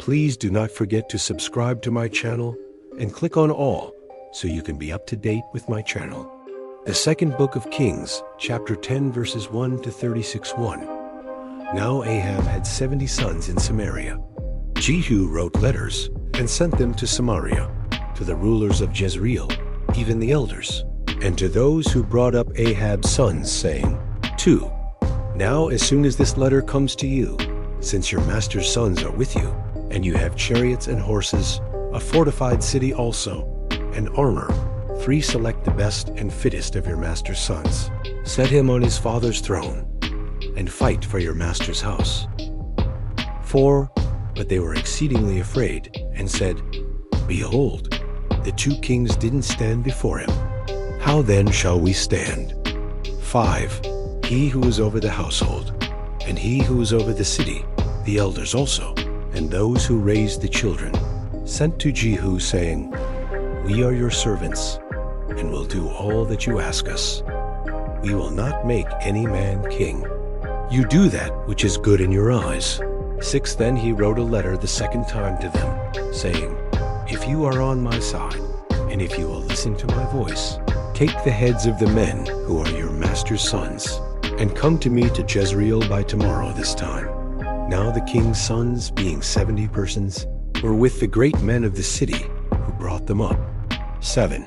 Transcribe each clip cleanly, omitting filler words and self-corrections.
Please do not forget to subscribe to my channel and click on all so you can be up to date with my channel. The second book of Kings, chapter 10, verses 1 to 36:1. Now Ahab had 70 sons in Samaria. Jehu wrote letters and sent them to Samaria, to the rulers of Jezreel, even the elders, and to those who brought up Ahab's sons, saying, 2. Now as soon as this letter comes to you, since your master's sons are with you, and you have chariots and horses, a fortified city also, and armor, 3 select the best and fittest of your master's sons. Set him on his father's throne, and fight for your master's house. 4. But they were exceedingly afraid, and said, Behold, the 2 kings didn't stand before him. How then shall we stand? 5. He who is over the household, and he who is over the city, the elders also, and those who raised the children, sent to Jehu, saying, We are your servants, and will do all that you ask us. We will not make any man king. You do that which is good in your eyes. 6. Then he wrote a letter the second time to them, saying, If you are on my side, and if you will listen to my voice, take the heads of the men who are your master's sons, and come to me to Jezreel by tomorrow this time. Now the king's sons, being 70 persons, were with the great men of the city, who brought them up. 7.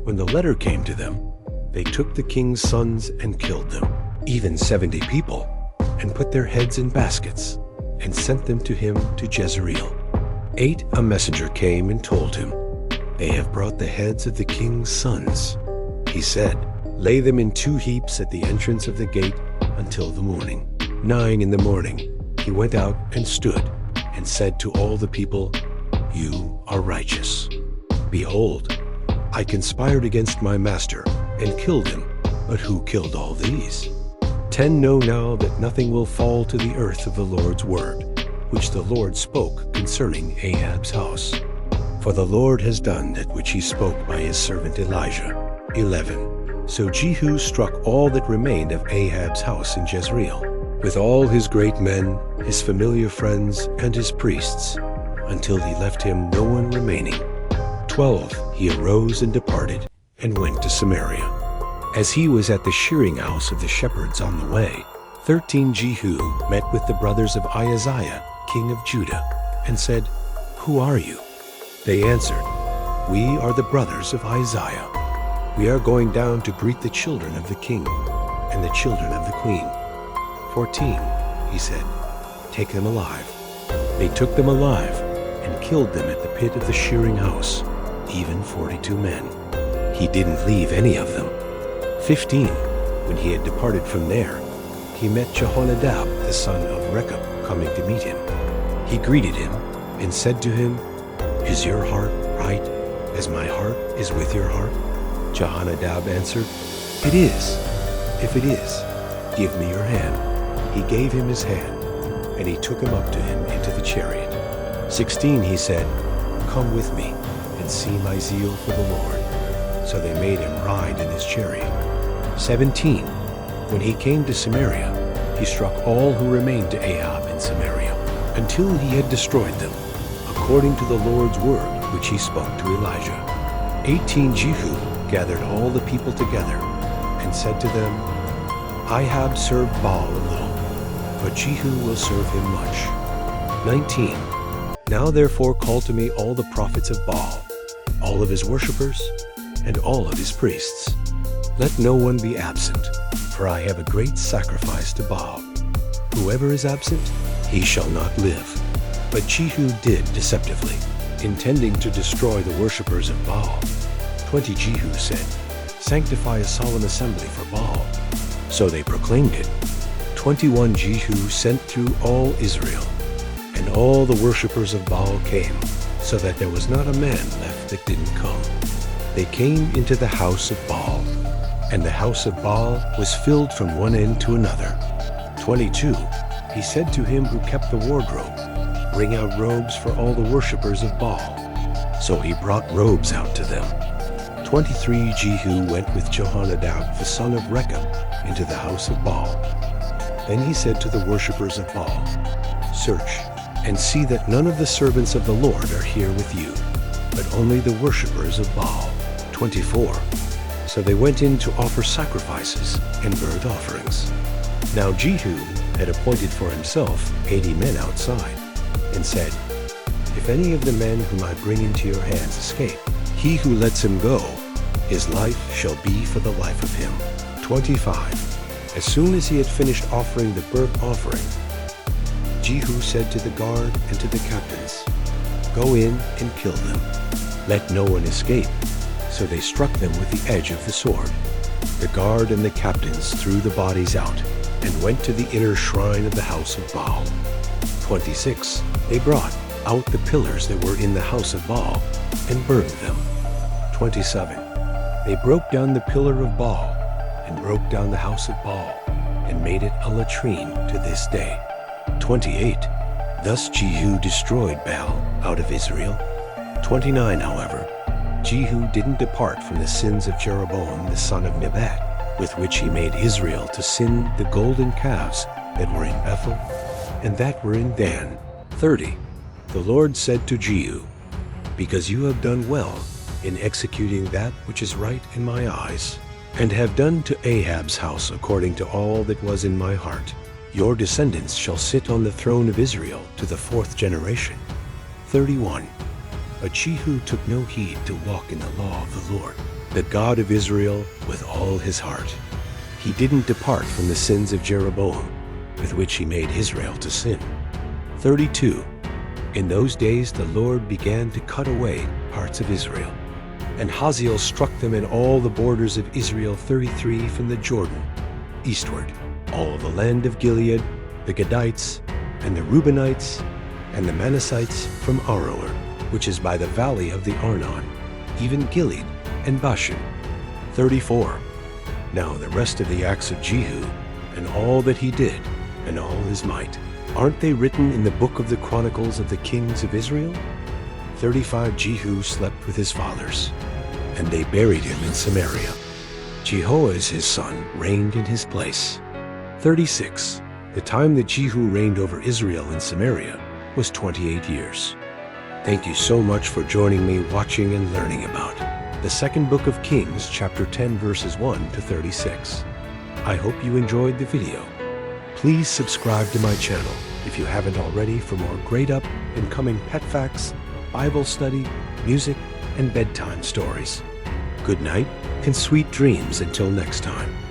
When the letter came to them, they took the king's sons and killed them, even 70 people, and put their heads in baskets, and sent them to him to Jezreel. 8. A messenger came and told him, They have brought the heads of the king's sons. He said, Lay them in 2 heaps at the entrance of the gate until the morning. 9 in the morning he went out and stood, and said to all the people, You are righteous. Behold, I conspired against my master, and killed him, but who killed all these? 10. Know now that nothing will fall to the earth of the Lord's word, which the Lord spoke concerning Ahab's house. For the Lord has done that which he spoke by his servant Elijah. 11. So Jehu struck all that remained of Ahab's house in Jezreel, with all his great men, his familiar friends, and his priests, until he left him no one remaining. 12. He arose and departed, and went to Samaria. As he was at the shearing house of the shepherds on the way, 13. Jehu met with the brothers of Ahaziah, king of Judah, and said, Who are you? They answered, We are the brothers of Ahaziah. We are going down to greet the children of the king and the children of the queen. 14. He said, Take them alive. They took them alive and killed them at the pit of the shearing house, even 42 men. He didn't leave any of them. 15. When he had departed from there, he met Jehonadab, the son of Rechab, coming to meet him. He greeted him and said to him, Is your heart right, as my heart is with your heart? Jehonadab answered, It is. If it is, give me your hand. He gave him his hand, and he took him up to him into the chariot. 16. He said, Come with me, and see my zeal for the Lord. So they made him ride in his chariot. 17. When he came to Samaria, he struck all who remained to Ahab in Samaria, until he had destroyed them, according to the Lord's word which he spoke to Elijah. 18. Jehu gathered all the people together, and said to them, Ahab served Baal a little, but Jehu will serve him much. 19. Now therefore call to me all the prophets of Baal, all of his worshippers, and all of his priests. Let no one be absent, for I have a great sacrifice to Baal. Whoever is absent, he shall not live. But Jehu did deceptively, intending to destroy the worshippers of Baal. 20. Jehu said, Sanctify a solemn assembly for Baal. So they proclaimed it. 21. Jehu sent through all Israel, and all the worshippers of Baal came, so that there was not a man left that didn't come. They came into the house of Baal, and the house of Baal was filled from one end to another. 22. He said to him who kept the wardrobe, Bring out robes for all the worshippers of Baal. So he brought robes out to them. 23. Jehu went with Jehonadab the son of Rechab into the house of Baal. Then he said to the worshippers of Baal, Search and see that none of the servants of the Lord are here with you, but only the worshippers of Baal. 24. So they went in to offer sacrifices and burnt offerings. Now Jehu had appointed for himself 80 men outside, and said, If any of the men whom I bring into your hands escape, he who lets him go, his life shall be for the life of him. 25. As soon as he had finished offering the burnt offering, Jehu said to the guard and to the captains, Go in and kill them. Let no one escape. So they struck them with the edge of the sword. The guard and the captains threw the bodies out and went to the inner shrine of the house of Baal. 26. They brought out the pillars that were in the house of Baal and burned them. 27. They broke down the pillar of Baal and broke down the house of Baal and made it a latrine to this day. 28. Thus Jehu destroyed Baal out of Israel. 29, however, Jehu didn't depart from the sins of Jeroboam the son of Nebat, with which he made Israel to sin the golden calves that were in Bethel and that were in Dan. 30. The Lord said to Jehu, Because you have done well in executing that which is right in my eyes, and have done to Ahab's house according to all that was in my heart, your descendants shall sit on the throne of Israel to the 4th generation. 31. But Jehu took no heed to walk in the law of the Lord, the God of Israel, with all his heart. He didn't depart from the sins of Jeroboam, with which he made Israel to sin. 32. In those days the Lord began to cut away parts of Israel, and Hazael struck them in all the borders of Israel 33 from the Jordan eastward, all the land of Gilead, the Gadites, and the Reubenites, and the Manassites from Aroer, which is by the valley of the Arnon, even Gilead and Bashan. 34. Now the rest of the acts of Jehu, and all that he did, and all his might, aren't they written in the book of the Chronicles of the kings of Israel? 35. Jehu slept with his fathers, and they buried him in Samaria. Jehoahaz his son reigned in his place. 36. The time that Jehu reigned over Israel in Samaria was 28 years. Thank you so much for joining me watching and learning about the second book of Kings, chapter 10, verses 1 to 36. I hope you enjoyed the video. Please subscribe to my channel if you haven't already for more great up and coming pet facts, Bible study, music, and bedtime stories. Good night and sweet dreams until next time.